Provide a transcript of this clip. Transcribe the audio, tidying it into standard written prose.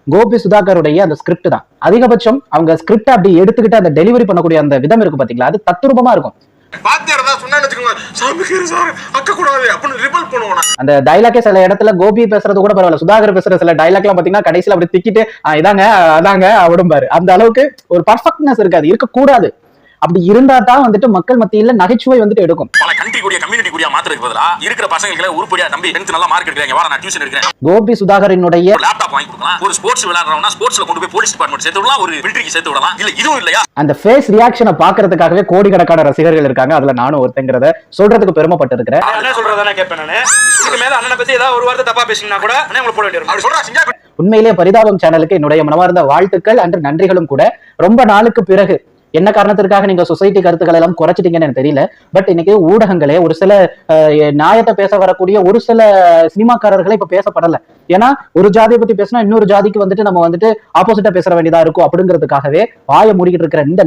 கோபி சுதாகருடைய அந்த ஸ்கிரிப்ட் தான். அதிகபட்சம் அவங்க ஸ்கிரிப்ட் அப்படி எடுத்துக்கிட்டு அந்த டெலிவரி பண்ணக்கூடிய அந்த விதம் இருக்கு பாத்தீங்களா, அது தத்ரூபமா இருக்கும். அந்த டைலாக்கே சில இடத்துல கோபி பேசுறது கூட பரவாயில்ல, சுதாகர் பேசுற சில டைலாக் எல்லாம் பாத்தீங்கன்னா கடைசியில அப்படி திக்கிட்டு இதாங்க அதாங்க அப்படிம்பாரு. அந்த அளவுக்கு ஒரு பர்ஃபெக்ட்னஸ் இருக்காது, இருக்கக்கூடாது. அப்படி இருந்தா தான் வந்துட்டு மக்கள் மத்தியில நகைச்சுவை வந்துட்டு எடுக்கும். பல கண்ட்ரி கூடிய கம்யூனிட்டி கூடிய மாத்திரக்கு பதிலா இருக்கிற பசங்களுக்கு உருப்படியா நம்பி 10th நல்லா மார்க் எடுக்கறாங்க, வா நான் டியூஷன் எடுக்கறேன். கோபி சுதாகரினுடைய லேப்டாப் வாங்கி கொடுக்கலாம், ஒரு ஸ்போர்ட்ஸ் விளையாடுறவனா ஸ்போர்ட்ஸ்ல கொண்டு போய் போலீஸ் டிபார்ட்மென்ட் சேர்த்து விடலாம், ஒரு மிலிட்டரிக்கு சேர்த்து விடலாம். இல்ல இதுவும் இல்லையா, அந்த ஃபேஸ் ரியாக்ஷனை பாக்குறதுக்காகவே கோடிக்கணக்கான ரசிகர்கள் இருக்காங்க. அதுல நானும் ஒருத்தங்கிறத சொல்றதுக்கு பெருமைப்பட்டு இருக்கிறேன். என்ன சொல்றதானே கேட்பேன் நானு. இதுக்கு மேல அண்ணனை பத்தி ஏதாவது ஒரு வார்த்தை தப்பா பேசினா கூட அண்ணே உங்களை போட வேண்டியது. அப்படி சொல்றா. உண்மையிலேயே பரிதாபம் சேனலுக்கு என்னுடைய மனமார்ந்த வாழ்த்துக்கள் அன்று நன்றிகளும் கூட. ரொம்ப நாளுக்கு பிறகு என்ன காரணத்திற்காக நீங்க சொசைட்டி கருத்துக்கள் எல்லாம் குறைச்சிட்டீங்கன்னு எனக்கு தெரியல. பட் இன்னைக்கு ஊடகங்களே ஒரு சில நியாயத்தை பேச வரக்கூடிய ஒரு சில சினிமாக்காரர்களை இப்ப பேசப்படல. ஏன்னா ஒரு ஜாதியை பத்தி பேசினா இன்னொரு ஜாதிக்கு வந்துட்டு நம்ம வந்துட்டு ஆப்போசிட்டா பேச வேண்டியதா இருக்கும் அப்படிங்கிறதுக்காகவே வாயை மூடிக்கிட்டு இருக்கிற இந்த